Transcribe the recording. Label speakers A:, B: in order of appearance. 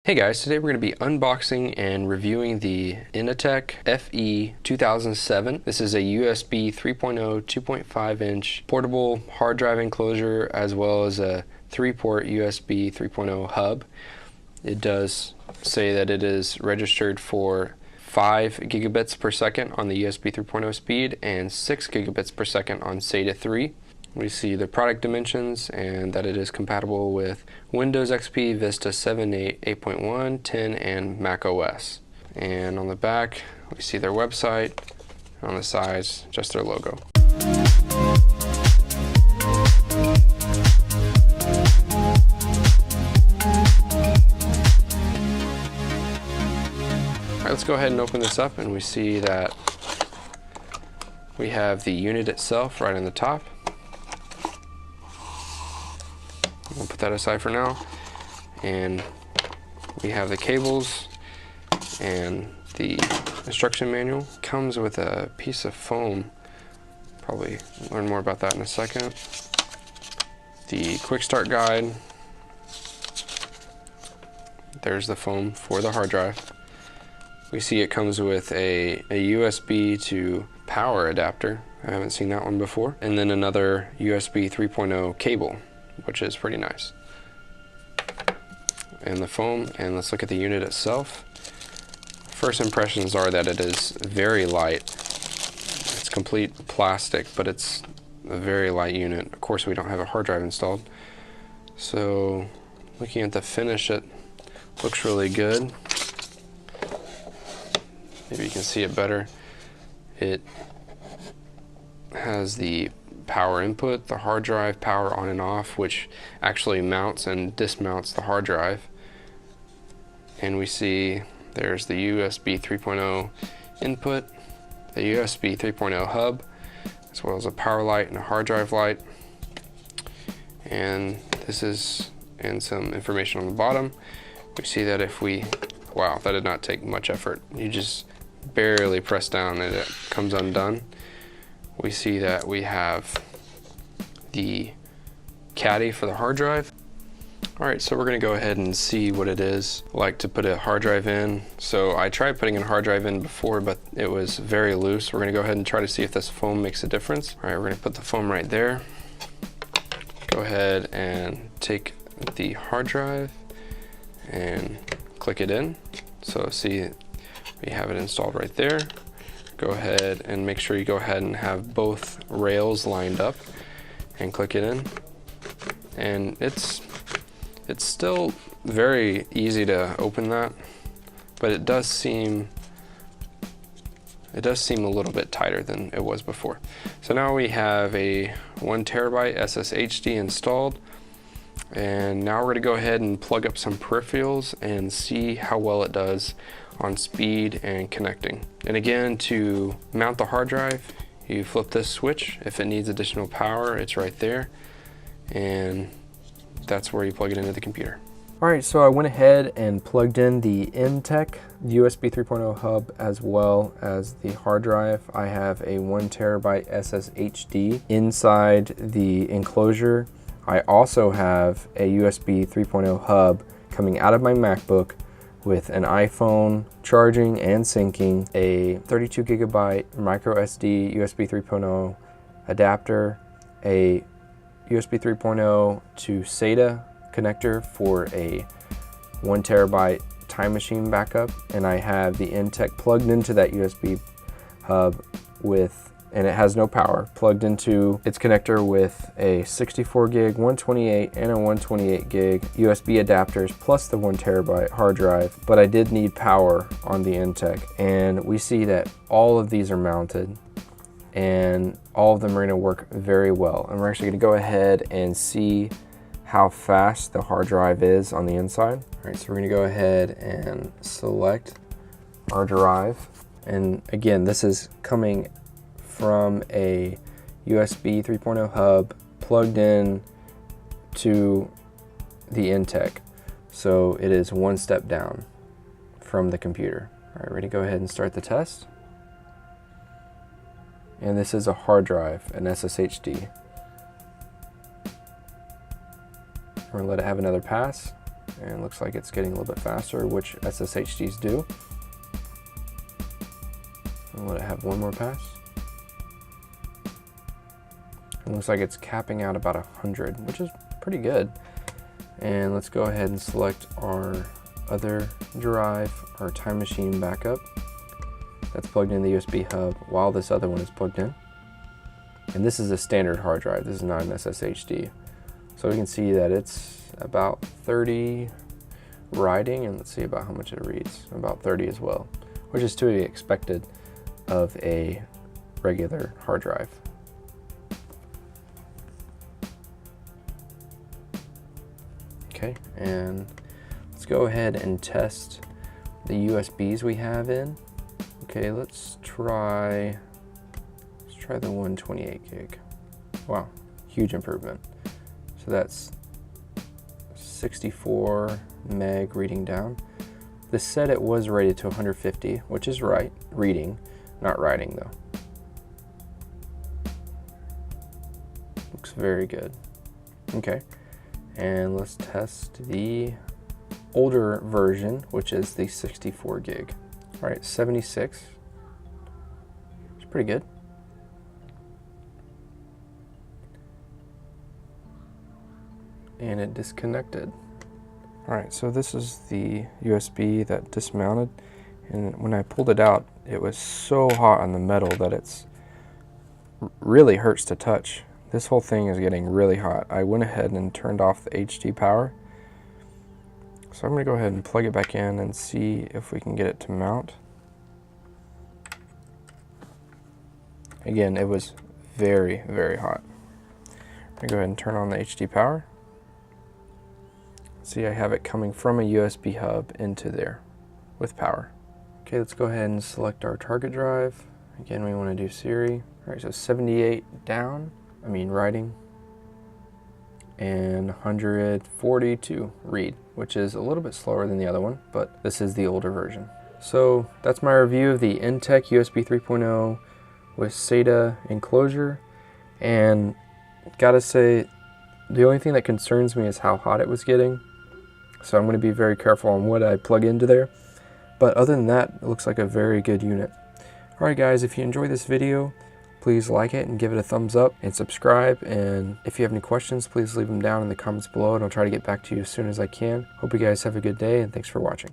A: Hey guys, today we're going to be unboxing and reviewing the Inateck FE2007. This is a USB 3.0 2.5 inch portable hard drive enclosure as well as a 3-port USB 3.0 hub. It does say that it is registered for 5 gigabits per second on the USB 3.0 speed and 6 gigabits per second on SATA 3. We see the product dimensions and that it is compatible with Windows XP, Vista 7, 8, 8.1, 10, and Mac OS. And on the back, we see their website. On the sides, just their logo. Alright, let's go ahead and open this up, and we see that we have the unit itself right on the top. We'll put that aside for now, and we have the cables and the instruction manual. Comes with a piece of foam. Probably learn more about that in a second. The quick start guide. There's the foam for the hard drive. We see it comes with a USB to power adapter. I haven't seen that one before. And then another USB 3.0 cable, which is pretty nice. And the foam, and let's look at the unit itself. First impressions are that it is very light. It's complete plastic, but it's a very light unit. Of course, we don't have a hard drive installed. So looking at the finish, it looks really good. Maybe you can see it better. It has the power input, the hard drive power on and off, which actually mounts and dismounts the hard drive. And we see there's the USB 3.0 input, the USB 3.0 hub, as well as a power light and a hard drive light. And this is, and some information on the bottom. We see that if we, wow, that did not take much effort. You just barely press down and it comes undone. We see that we have the caddy for the hard drive. Alright, so we're going to go ahead and see what it is like to put a hard drive in. So I tried putting a hard drive in before, but it was very loose. We're going to go ahead and try to see if this foam makes a difference. Alright, we're going to put the foam right there. Go ahead and take the hard drive and click it in. So see, we have it installed right there. Go ahead and make sure you go ahead and have both rails lined up and click it in. And it's still very easy to open that, but it does seem a little bit tighter than it was before. So now we have a 1 terabyte SSHD installed, and now we're going to go ahead and plug up some peripherals and see how well it does on speed and connecting. And again, to mount the hard drive, you flip this switch. If it needs additional power, it's right there, and that's where you plug it into the computer. Alright, so I went ahead and plugged in the Inateck USB 3.0 hub as well as the hard drive. I have a 1 terabyte SSHD inside the enclosure. I also have a USB 3.0 hub coming out of my MacBook with an iPhone charging and syncing, a 32 gigabyte micro SD USB 3.0 adapter, a USB 3.0 to SATA connector for a 1 terabyte time machine backup, and I have the Inateck plugged into that USB hub and it has no power, plugged into its connector with a 64 gig, 128, and a 128 gig USB adapters, plus the 1 terabyte hard drive. But I did need power on the Inateck, and we see that all of these are mounted, and all of them are going to work very well. And we're actually going to go ahead and see how fast the hard drive is on the inside. All right, so we're going to go ahead and select our drive. And again, this is coming from a USB 3.0 hub plugged in to the Inateck. So it is one step down from the computer. All right, ready to go ahead and start the test. And this is a hard drive, an SSHD. We're gonna let it have another pass. and it looks like it's getting a little bit faster, which SSHDs do. I'll let it have one more pass. It looks like it's capping out about 100, which is pretty good. And let's go ahead and select our other drive, our Time Machine backup. That's plugged in the USB hub while this other one is plugged in. And this is a standard hard drive. This is not an SSHD. So we can see that it's about 30 writing, and let's see about how much it reads. About 30 as well, which is to be expected of a regular hard drive. Okay, and let's go ahead and test the USBs we have in. Okay, let's try the 128 gig. Wow, huge improvement. So that's 64 meg reading down. This said it was rated to 150, which is right, reading, not writing though. Looks very good. Okay, and let's test the older version, which is the 64 gig. All right, 76. It's pretty good. And it disconnected. All right, so this is the USB that dismounted, and when I pulled it out, it was so hot on the metal that it's really hurts to touch. This whole thing is getting really hot. I went ahead and turned off the HD power. So I'm gonna go ahead and plug it back in and see if we can get it to mount. Again, it was very, very hot. I'm gonna go ahead and turn on the HD power. See, I have it coming from a USB hub into there with power. Okay, let's go ahead and select our target drive. Again, we want to do Siri. All right, so 78 writing, and 142 read, which is a little bit slower than the other one, but this is the older version. So that's my review of the Inateck USB 3.0 with SATA enclosure, and gotta say, the only thing that concerns me is how hot it was getting. So I'm going to be very careful on what I plug into there. But other than that, it looks like a very good unit. Alright guys, if you enjoyed this video, please like it and give it a thumbs up and subscribe. And if you have any questions, please leave them down in the comments below and I'll try to get back to you as soon as I can. Hope you guys have a good day and thanks for watching.